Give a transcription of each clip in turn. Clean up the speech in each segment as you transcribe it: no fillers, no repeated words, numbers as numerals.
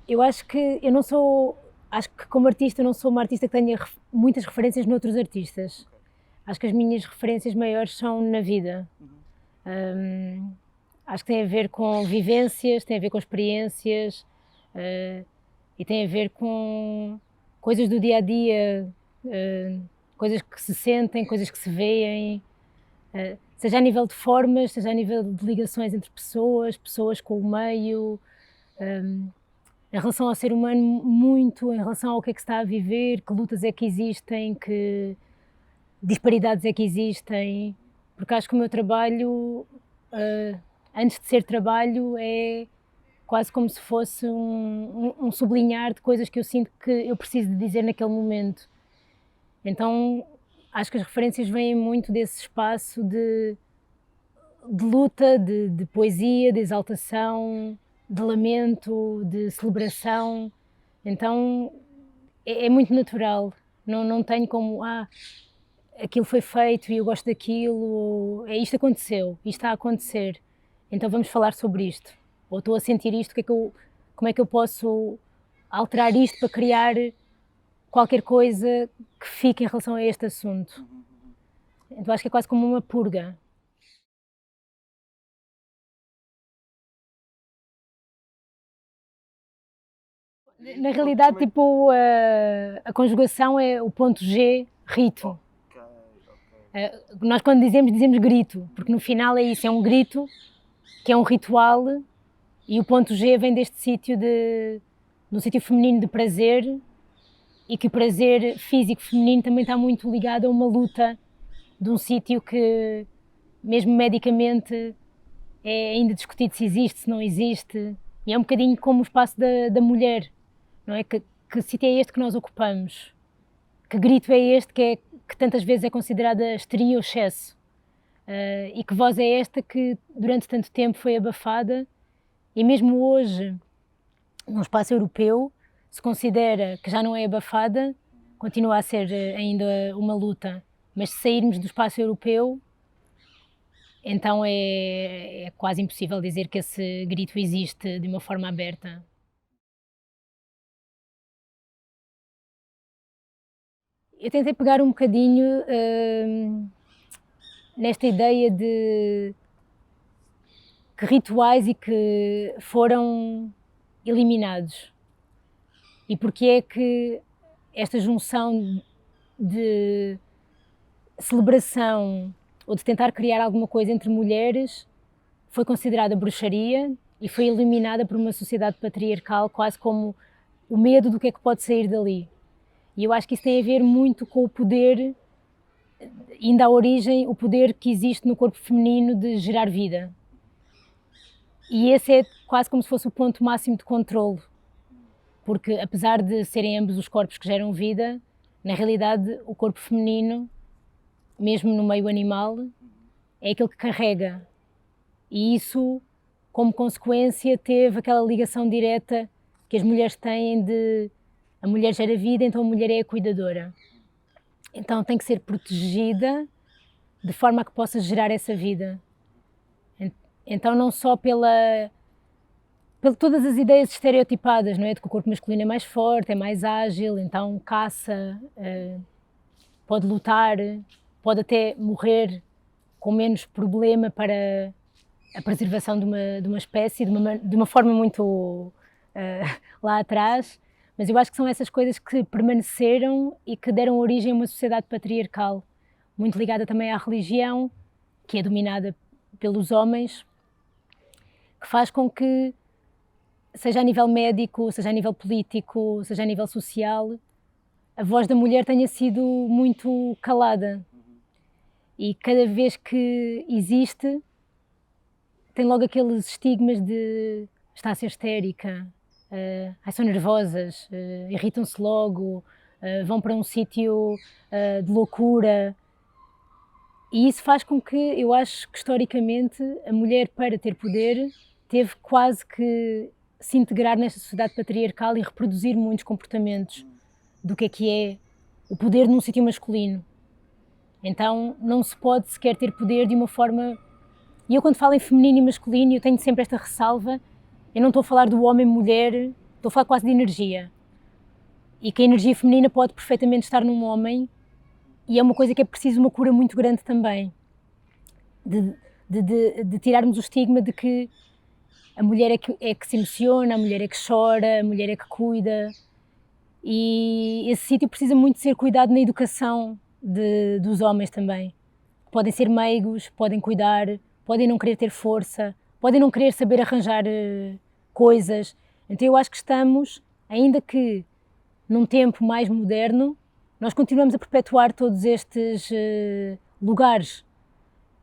Eu acho que eu não sou, acho que como artista não sou uma artista que tenha muitas referências noutros artistas. Acho que as minhas referências maiores são na vida. Hum, Acho que tem a ver com vivências, tem a ver com experiências, e tem a ver com coisas do dia a dia, coisas que se sentem, coisas que se veem, seja a nível de formas, seja a nível de ligações entre pessoas, pessoas com o meio, em relação ao ser humano, muito em relação ao que é que se está a viver, que lutas é que existem, que disparidades é que existem, porque acho que o meu trabalho, antes de ser trabalho, é quase como se fosse um sublinhar de coisas que eu sinto que eu preciso de dizer naquele momento. Então acho que as referências vêm muito desse espaço de luta, de poesia, de exaltação, de lamento, de celebração. Então é muito natural, não tenho como, aquilo foi feito e eu gosto daquilo, ou isto aconteceu, isto está a acontecer, então vamos falar sobre isto, ou estou a sentir isto, como é que eu posso alterar isto para criar qualquer coisa que fique em relação a este assunto. Então acho que é quase como uma purga. Na realidade, tipo, a conjugação é o ponto G, rito. Nós quando dizemos grito, porque no final é isso, é um grito, que é um ritual, e o ponto G vem deste sítio do sítio feminino de prazer, e que o prazer físico feminino também está muito ligado a uma luta de um sítio que, mesmo medicamente, é ainda discutido se existe, se não existe, e é um bocadinho como o espaço da mulher, não é? Que sítio é este que nós ocupamos? Que grito é este que tantas vezes é considerada histeria ou excesso? E que voz é esta que durante tanto tempo foi abafada e mesmo hoje, num espaço europeu, se considera que já não é abafada, continua a ser ainda uma luta, mas se sairmos do espaço europeu, então é quase impossível dizer que esse grito existe de uma forma aberta. Eu tentei pegar um bocadinho nesta ideia de que rituais e que foram eliminados. E porque é que esta junção de celebração ou de tentar criar alguma coisa entre mulheres foi considerada bruxaria e foi eliminada por uma sociedade patriarcal, quase como o medo do que é que pode sair dali. E eu acho que isso tem a ver muito com o poder, ainda à origem, o poder que existe no corpo feminino de gerar vida. E esse é quase como se fosse o ponto máximo de controle, porque apesar de serem ambos os corpos que geram vida, na realidade o corpo feminino, mesmo no meio animal, é aquele que carrega. E isso, como consequência, teve aquela ligação direta que as mulheres têm de a mulher gera vida, então a mulher é a cuidadora. Então tem que ser protegida de forma a que possa gerar essa vida. Então não só pela todas as ideias estereotipadas, não é? De que o corpo masculino é mais forte, é mais ágil, então caça, pode lutar, pode até morrer com menos problema para a preservação de uma espécie, de uma forma muito lá atrás, mas eu acho que são essas coisas que permaneceram e que deram origem a uma sociedade patriarcal, muito ligada também à religião, que é dominada pelos homens, que faz com que, seja a nível médico, seja a nível político, seja a nível social, a voz da mulher tenha sido muito calada. E cada vez que existe, tem logo aqueles estigmas de está a ser histérica, são nervosas, irritam-se logo, vão para um sítio de loucura. E isso faz com que, eu acho que historicamente, a mulher, para ter poder, teve quase que se integrar nesta sociedade patriarcal e reproduzir muitos comportamentos do que é o poder num sítio masculino. Então não se pode sequer ter poder de uma forma... E eu quando falo em feminino e masculino, eu tenho sempre esta ressalva, eu não estou a falar do homem-mulher estou a falar quase de energia, e que a energia feminina pode perfeitamente estar num homem, e é uma coisa que é preciso uma cura muito grande também, de tirarmos o estigma de que a mulher é que se emociona, a mulher é que chora, a mulher é que cuida, e esse sítio precisa muito ser cuidado na educação dos homens também. Podem ser meigos, podem cuidar, podem não querer ter força, podem não querer saber arranjar coisas. Então eu acho que estamos, ainda que num tempo mais moderno, nós continuamos a perpetuar todos estes lugares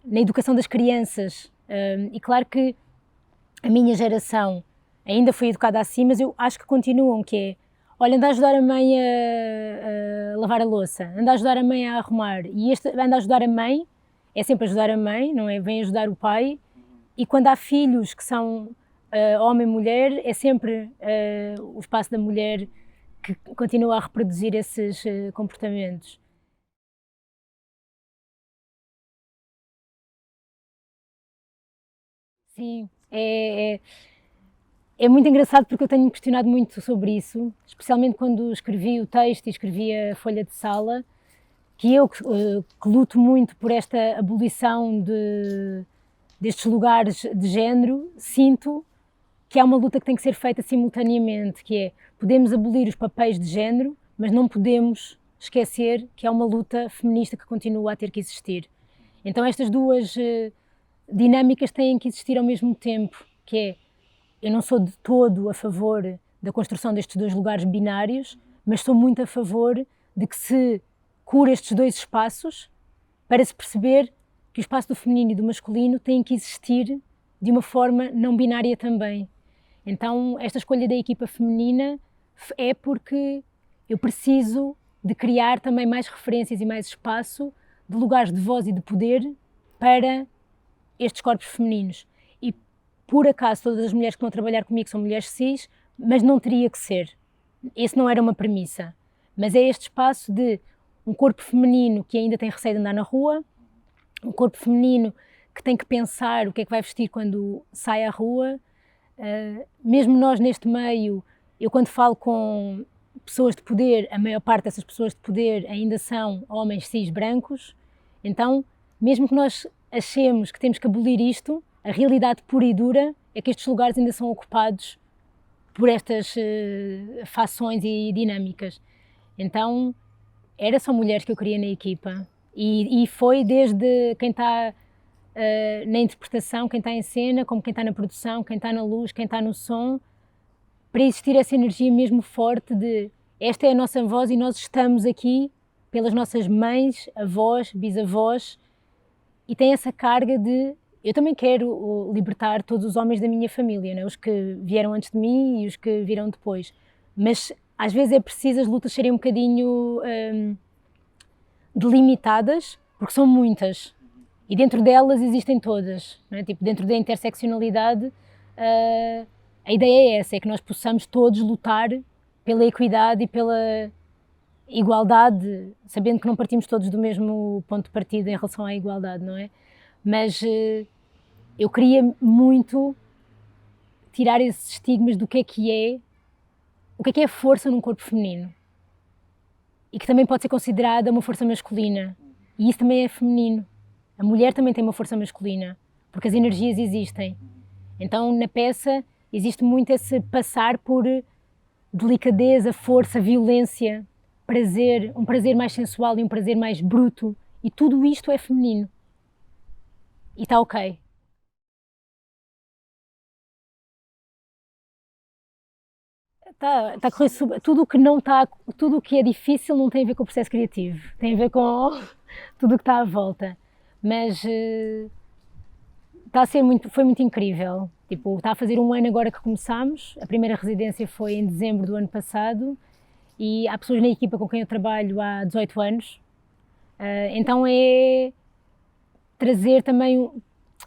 na educação das crianças. E claro que a minha geração ainda foi educada assim, mas eu acho que continuam, que é, olha, anda a ajudar a mãe a lavar a louça, anda a ajudar a mãe a arrumar, e este anda a ajudar a mãe, é sempre ajudar a mãe, não é? Vem ajudar o pai, e quando há filhos que são homem e mulher, é sempre o espaço da mulher que continua a reproduzir esses comportamentos. Sim, é muito engraçado porque eu tenho me questionado muito sobre isso, especialmente quando escrevi o texto e escrevi a folha de sala, que eu que luto muito por esta abolição destes lugares de género, sinto que há uma luta que tem que ser feita simultaneamente, que é, podemos abolir os papéis de género, mas não podemos esquecer que é uma luta feminista que continua a ter que existir. Então estas duas dinâmicas têm que existir ao mesmo tempo, que é, eu não sou de todo a favor da construção destes dois lugares binários, mas sou muito a favor de que se cure estes dois espaços para se perceber que o espaço do feminino e do masculino tem que existir de uma forma não binária também. Então, esta escolha da equipa feminina é porque eu preciso de criar também mais referências e mais espaço de lugares de voz e de poder para estes corpos femininos. E, por acaso, todas as mulheres que estão a trabalhar comigo são mulheres cis, mas não teria que ser. Esse não era uma premissa. Mas é este espaço de um corpo feminino que ainda tem receio de andar na rua, um corpo feminino que tem que pensar o que é que vai vestir quando sai à rua. Mesmo nós neste meio, eu quando falo com pessoas de poder, a maior parte dessas pessoas de poder ainda são homens cis brancos, então mesmo que nós achemos que temos que abolir isto, a realidade pura e dura é que estes lugares ainda são ocupados por estas fações e dinâmicas. Então era só mulheres que eu queria na equipa e foi desde quem está na interpretação, quem está em cena, como quem está na produção, quem está na luz, quem está no som, para existir essa energia mesmo forte de esta é a nossa voz e nós estamos aqui pelas nossas mães, avós, bisavós, e tem essa carga de eu também quero libertar todos os homens da minha família, né? Os que vieram antes de mim e os que viram depois, mas às vezes é preciso as lutas serem um bocadinho delimitadas, porque são muitas. E dentro delas existem todas, não é? Tipo, dentro da interseccionalidade, a ideia é essa, é que nós possamos todos lutar pela equidade e pela igualdade, sabendo que não partimos todos do mesmo ponto de partida em relação à igualdade, não é? Mas eu queria muito tirar esses estigmas do que é, o que é a força num corpo feminino. E que também pode ser considerada uma força masculina. E isso também é feminino. A mulher também tem uma força masculina, porque as energias existem. Então, na peça, existe muito esse passar por delicadeza, força, violência, prazer, um prazer mais sensual e um prazer mais bruto. E tudo isto é feminino. E está ok. Está a correr tudo o que não está, tudo o que é difícil não tem a ver com o processo criativo, tem a ver com tudo o que está à volta. Mas está a ser foi muito incrível. Tipo, está a fazer um ano agora que começámos. A primeira residência foi em dezembro do ano passado e há pessoas na equipa com quem eu trabalho há 18 anos. Então é trazer também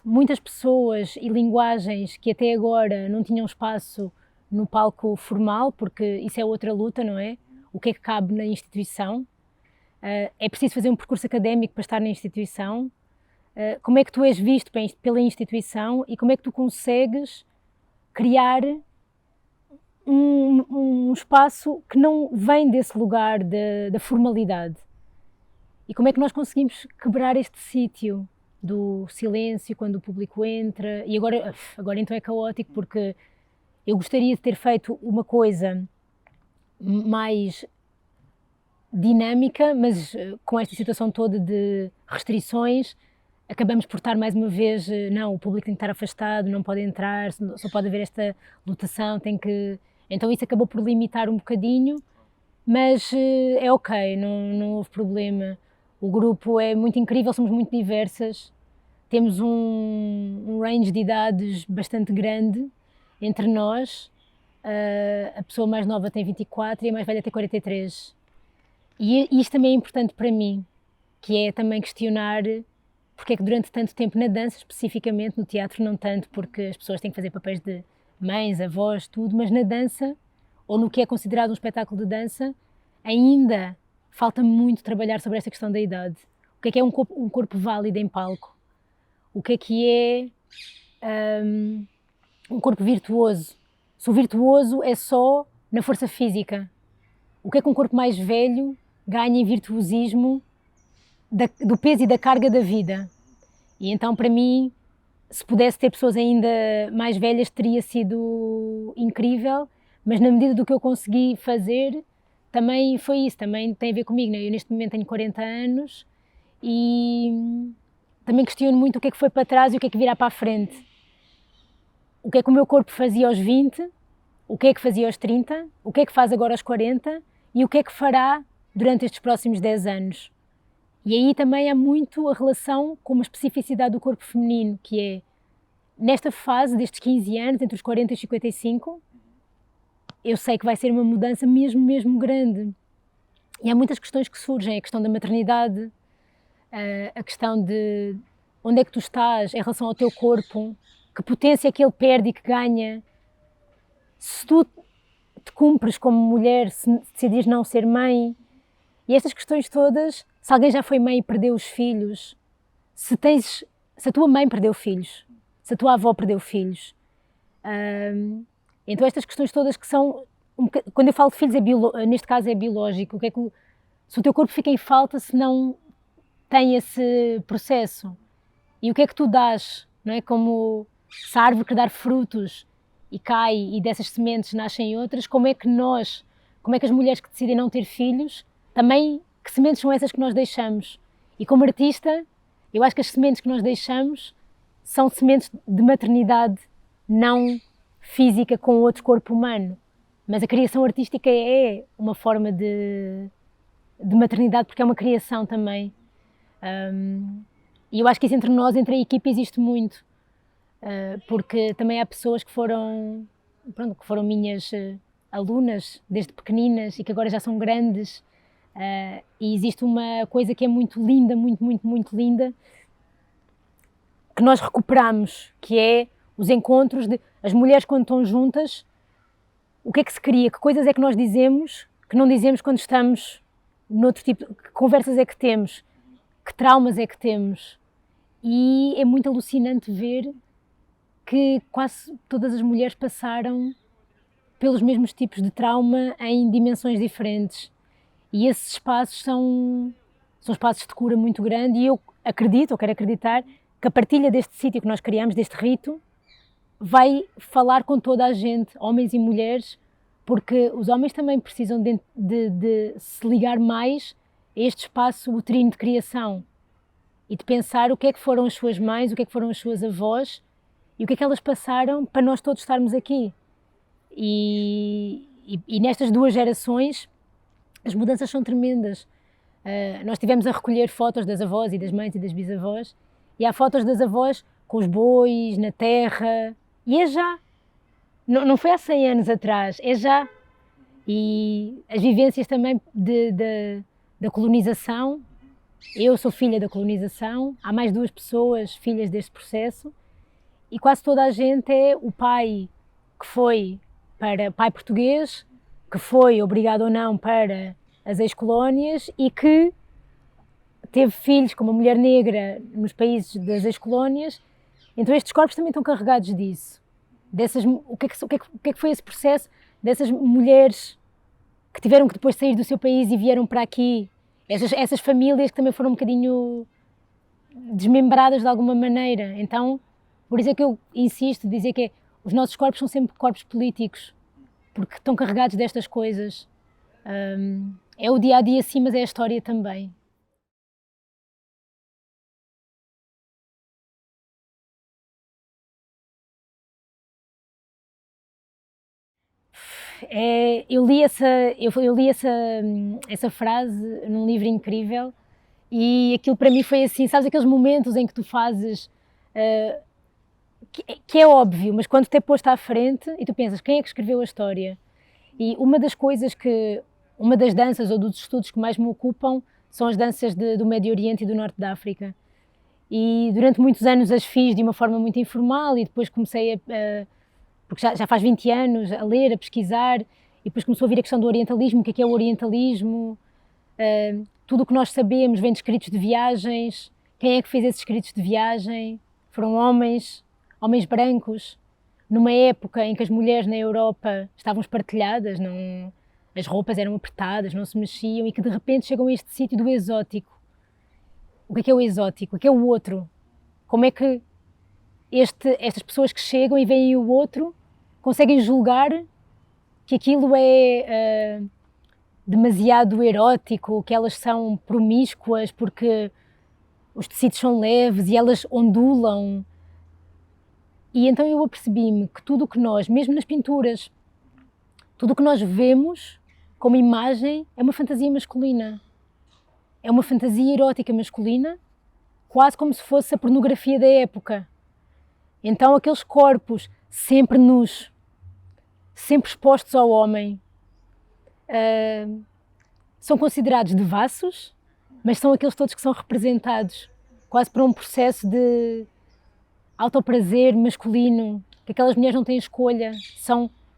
muitas pessoas e linguagens que até agora não tinham espaço no palco formal, porque isso é outra luta, não é? O que é que cabe na instituição? É preciso fazer um percurso académico para estar na instituição. Como é que tu és visto pela instituição e como é que tu consegues criar um espaço que não vem desse lugar da formalidade. E como é que nós conseguimos quebrar este sítio do silêncio quando o público entra? E agora então é caótico, porque eu gostaria de ter feito uma coisa mais dinâmica, mas com esta situação toda de restrições, acabamos por estar mais uma vez, não, o público tem que estar afastado, não pode entrar, só pode haver esta lotação, tem que... Então isso acabou por limitar um bocadinho, mas é ok, não houve problema. O grupo é muito incrível, somos muito diversas, temos um range de idades bastante grande entre nós. A pessoa mais nova tem 24 e a mais velha tem 43. E isto também é importante para mim, que é também questionar porque é que durante tanto tempo na dança, especificamente, no teatro não tanto, porque as pessoas têm que fazer papéis de mães, avós, tudo, mas na dança, ou no que é considerado um espetáculo de dança, ainda falta muito trabalhar sobre esta questão da idade. O que é um corpo válido em palco? O que é um corpo virtuoso? Se o virtuoso é só na força física, o que é que um corpo mais velho ganha em virtuosismo do peso e da carga da vida? E então, para mim, se pudesse ter pessoas ainda mais velhas, teria sido incrível, mas na medida do que eu consegui fazer, também foi isso, também tem a ver comigo, né? Eu neste momento tenho 40 anos e também questiono muito o que é que foi para trás e o que é que virá para a frente. O que é que o meu corpo fazia aos 20, o que é que fazia aos 30, o que é que faz agora aos 40 e o que é que fará durante estes próximos 10 anos. E aí também há muito a relação com uma especificidade do corpo feminino, que é, nesta fase destes 15 anos, entre os 40 e os 55, eu sei que vai ser uma mudança mesmo grande. E há muitas questões que surgem, a questão da maternidade, a questão de onde é que tu estás em relação ao teu corpo, que potência é que ele perde e que ganha. Se tu te cumpres como mulher, se decidires não ser mãe, e estas questões todas, se alguém já foi mãe e perdeu os filhos, se a tua mãe perdeu filhos, se a tua avó perdeu filhos, então estas questões todas que são, quando eu falo de filhos, neste caso é biológico, o que é que se o teu corpo fica em falta se não tem esse processo, e o que é que tu dás, não é? Como se a árvore que dá frutos e cai e dessas sementes nascem outras, como é que as mulheres que decidem não ter filhos, também, que sementes são essas que nós deixamos? E como artista, eu acho que as sementes que nós deixamos são sementes de maternidade não física com outro corpo humano, mas a criação artística é uma forma de maternidade, porque é uma criação também. E eu acho que isso entre nós, entre a equipe, existe muito, porque também há pessoas que foram minhas alunas desde pequeninas e que agora já são grandes, e existe uma coisa que é muito linda, muito linda, que nós recuperamos, que é os encontros de as mulheres quando estão juntas. O que é que se cria? Que coisas é que nós dizemos que não dizemos quando estamos noutro tipo, que conversas é que temos, que traumas é que temos? E é muito alucinante ver que quase todas as mulheres passaram pelos mesmos tipos de trauma em dimensões diferentes. E esses espaços são espaços de cura muito grande, e eu acredito, ou quero acreditar, que a partilha deste sítio que nós criamos, deste rito, vai falar com toda a gente, homens e mulheres, porque os homens também precisam de se ligar mais a este espaço uterino de criação e de pensar o que é que foram as suas mães, o que é que foram as suas avós e o que é que elas passaram para nós todos estarmos aqui. E nestas duas gerações as mudanças são tremendas. Nós estivemos a recolher fotos das avós e das mães e das bisavós, e há fotos das avós com os bois na terra, e é já. Não foi há 100 anos atrás, é já. E as vivências também da colonização. Eu sou filha da colonização, há mais 2 pessoas filhas deste processo, e quase toda a gente é o pai que foi para pai português, que foi obrigado ou não para as ex-colónias e que teve filhos com uma mulher negra nos países das ex-colónias. Então estes corpos também estão carregados disso. O que é que foi esse processo dessas mulheres que tiveram que depois sair do seu país e vieram para aqui, essas famílias que também foram um bocadinho desmembradas de alguma maneira. Então, por isso é que eu insisto em dizer que os nossos corpos são sempre corpos políticos, porque estão carregados destas coisas. É o dia-a-dia sim, mas é a história também. Eu li essa frase num livro incrível e aquilo para mim foi assim, sabes aqueles momentos em que tu fazes, que é óbvio, mas quando te é posto à frente e tu pensas, quem é que escreveu a história? E uma das danças ou dos estudos que mais me ocupam são as danças do Médio Oriente e do Norte da África. E durante muitos anos as fiz de uma forma muito informal e depois comecei porque já faz 20 anos, a ler, a pesquisar, e depois começou a vir a questão do orientalismo, o que é o orientalismo, tudo o que nós sabemos vem de escritos de viagens, quem é que fez esses escritos de viagem? Foram homens brancos, numa época em que as mulheres na Europa estavam espartilhadas, não, as roupas eram apertadas, não se mexiam, e que de repente chegam a este sítio do exótico. O que é o exótico? O que é o outro? Como é que estas pessoas que chegam e veem o outro conseguem julgar que aquilo é demasiado erótico, que elas são promíscuas porque os tecidos são leves e elas ondulam. E então eu apercebi-me que tudo o que nós, mesmo nas pinturas, tudo o que nós vemos como imagem é uma fantasia masculina. É uma fantasia erótica masculina, quase como se fosse a pornografia da época. Então aqueles corpos sempre nus, sempre expostos ao homem, são considerados devassos, mas são aqueles todos que são representados quase por um processo de autoprazer masculino, que aquelas mulheres não têm escolha,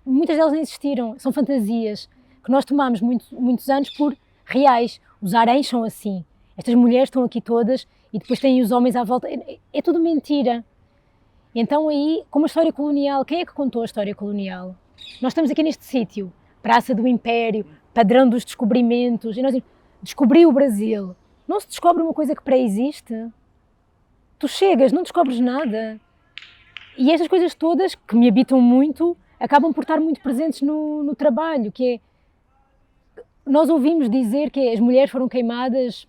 muitas delas nem existiram, são fantasias que nós tomamos muitos anos por reais. Os haréns são assim, estas mulheres estão aqui todas e depois têm os homens à volta, é tudo mentira. Então aí, como a história colonial, quem é que contou a história colonial? Nós estamos aqui neste sítio, Praça do Império, padrão dos descobrimentos, e nós dizemos, descobri o Brasil. Não se descobre uma coisa que pré-existe. Tu chegas, não descobres nada. E estas coisas todas, que me habitam muito, acabam por estar muito presentes no trabalho, que é, nós ouvimos dizer que as mulheres foram queimadas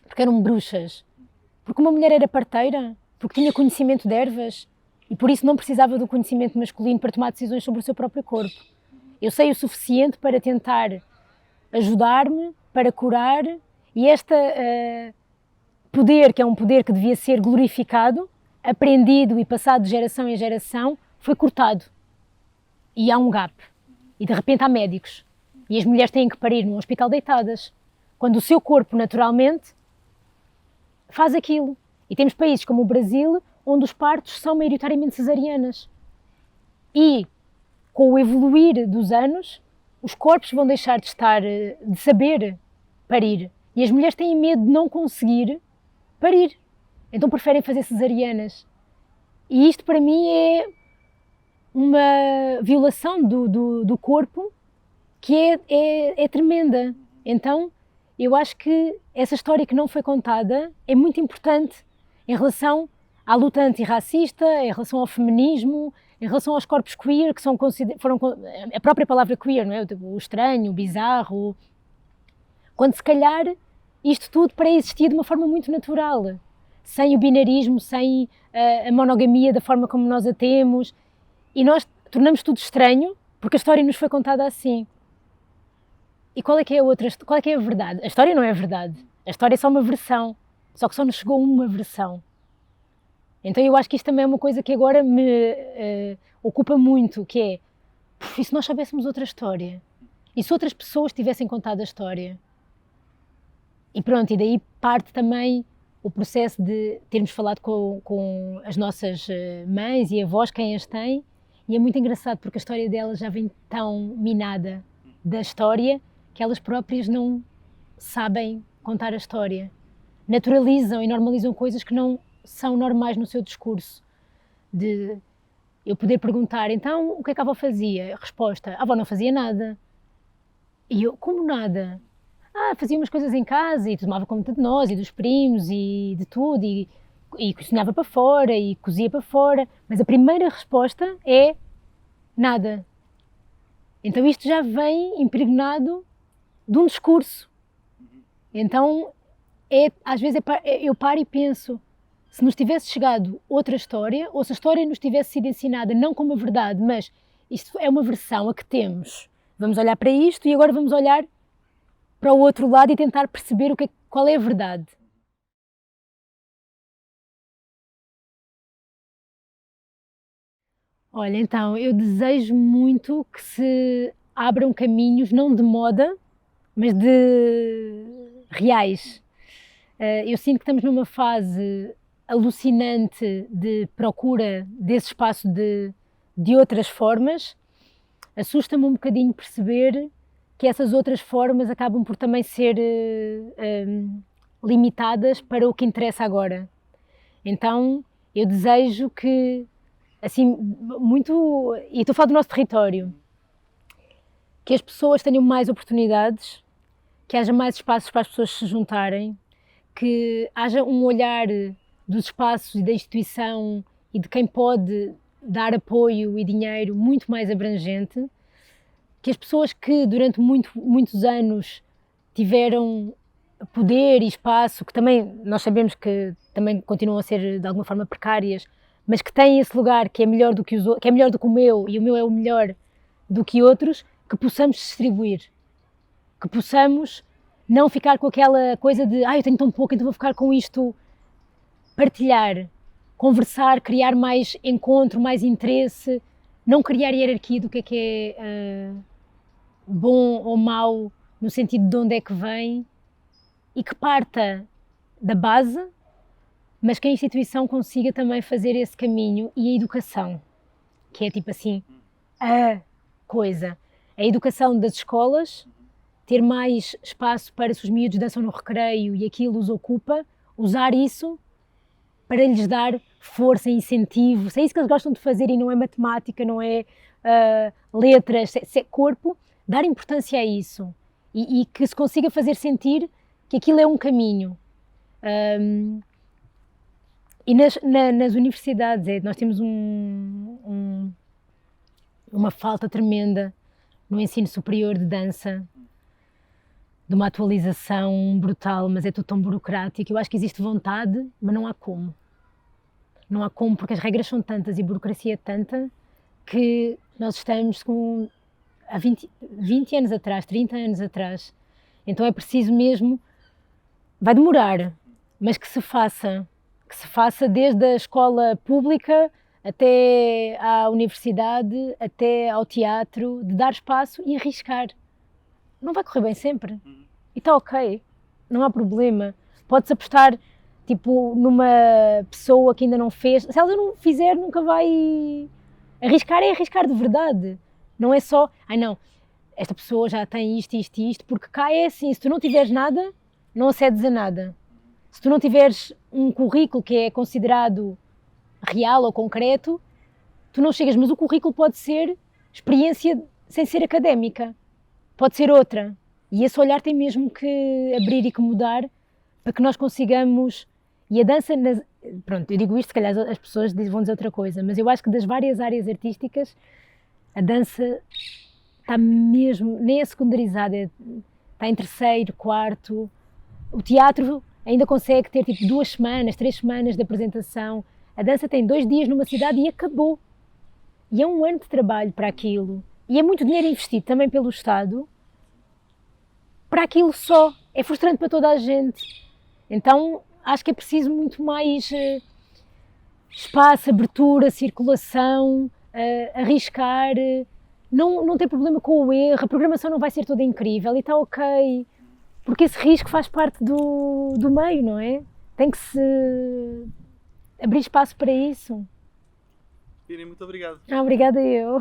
porque eram bruxas, porque uma mulher era parteira, porque tinha conhecimento de ervas e por isso não precisava do conhecimento masculino para tomar decisões sobre o seu próprio corpo. Eu sei o suficiente para tentar ajudar-me, para curar, e este poder, que é um poder que devia ser glorificado, aprendido e passado de geração em geração, foi cortado. E há um gap. E de repente há médicos. E as mulheres têm que parir num hospital deitadas, quando o seu corpo naturalmente faz aquilo. E temos países como o Brasil, onde os partos são maioritariamente cesarianas. E, com o evoluir dos anos, os corpos vão deixar de saber parir. E as mulheres têm medo de não conseguir parir. Então preferem fazer cesarianas. E isto para mim é uma violação do corpo que é tremenda. Então eu acho que essa história que não foi contada é muito importante em relação à luta antirracista, em relação ao feminismo, em relação aos corpos queer, que foram a própria palavra queer, não é? O estranho, o bizarro, quando se calhar isto tudo pré-existia de uma forma muito natural, sem o binarismo, sem a monogamia da forma como nós a temos, e nós tornamos tudo estranho porque a história nos foi contada assim. E qual é que é a verdade? A história não é a verdade, a história é só uma versão, só que só nos chegou uma versão. Então eu acho que isto também é uma coisa que agora me ocupa muito, que é, e se nós soubéssemos outra história? E se outras pessoas tivessem contado a história? E pronto, e daí parte também o processo de termos falado com as nossas mães e avós, quem as têm, e é muito engraçado porque a história delas já vem tão minada da história que elas próprias não sabem contar a história. Naturalizam e normalizam coisas que não são normais no seu discurso. Eu poder perguntar, então, o que é que a avó fazia? A resposta, a avó não fazia nada. E eu, como nada? Fazia umas coisas em casa e tomava conta de nós e dos primos e de tudo e cozinhava para fora e cozia para fora. Mas a primeira resposta é nada. Então isto já vem impregnado de um discurso. Então, às vezes eu paro e penso, se nos tivesse chegado outra história, ou se a história nos tivesse sido ensinada não como a verdade, mas isto é uma versão a que temos. Vamos olhar para isto e agora vamos olhar para o outro lado e tentar perceber qual é a verdade. Olha, então, eu desejo muito que se abram caminhos, não de moda, mas de reais. Eu sinto que estamos numa fase alucinante de procura desse espaço de outras formas. Assusta-me um bocadinho perceber que essas outras formas acabam por também ser limitadas para o que interessa agora. Então, eu desejo que, assim, muito, e estou a falar do nosso território, que as pessoas tenham mais oportunidades, que haja mais espaços para as pessoas se juntarem, que haja um olhar dos espaços e da instituição e de quem pode dar apoio e dinheiro muito mais abrangente, que as pessoas que durante muitos anos tiveram poder e espaço, que também nós sabemos que também continuam a ser de alguma forma precárias, mas que têm esse lugar que é melhor do que que é melhor do que o meu e o meu é o melhor do que outros, que possamos distribuir, que possamos não ficar com aquela coisa de eu tenho tão pouco, então vou ficar com isto. Partilhar, conversar, criar mais encontro, mais interesse, não criar hierarquia do que é bom ou mau, no sentido de onde é que vem, e que parta da base, mas que a instituição consiga também fazer esse caminho, e a educação, que é tipo assim, a coisa. A educação das escolas, ter mais espaço para, se os miúdos dançam no recreio e aquilo os ocupa, usar isso para lhes dar força, incentivo, se é isso que eles gostam de fazer e não é matemática, não é letras, se é corpo, dar importância a isso e que se consiga fazer sentir que aquilo é um caminho. E nas universidades, nós temos uma falta tremenda no ensino superior de dança, de uma atualização brutal, mas é tudo tão burocrático. Eu acho que existe vontade, mas não há como. Não há como, porque as regras são tantas e a burocracia é tanta que nós estamos com há 20 anos atrás, 30 anos atrás. Então é preciso mesmo, vai demorar, mas que se faça desde a escola pública até à universidade, até ao teatro, de dar espaço e arriscar. Não vai correr bem sempre. E está ok, não há problema. Pode-se apostar tipo, numa pessoa que ainda não fez. Se ela não fizer, nunca vai... Arriscar é arriscar de verdade. Não é só, não, esta pessoa já tem isto, isto e isto, porque cá é assim, se tu não tiveres nada, não acedes a nada. Se tu não tiveres um currículo que é considerado real ou concreto, tu não chegas, mas o currículo pode ser experiência sem ser académica. Pode ser outra. E esse olhar tem mesmo que abrir e que mudar para que nós consigamos... E a dança, pronto, eu digo isto, se calhar as pessoas vão dizer outra coisa, mas eu acho que das várias áreas artísticas, a dança está mesmo, nem é secundarizada, está em terceiro, quarto. O teatro ainda consegue ter tipo 2 semanas, 3 semanas de apresentação. A dança tem 2 dias numa cidade e acabou. E é um ano de trabalho para aquilo. E é muito dinheiro investido também pelo Estado para aquilo só. É frustrante para toda a gente. Então, acho que é preciso muito mais espaço, abertura, circulação, arriscar, não ter problema com o erro, a programação não vai ser toda incrível e está ok, porque esse risco faz parte do meio, não é? Tem que se abrir espaço para isso. Irene, muito obrigado. Obrigada eu.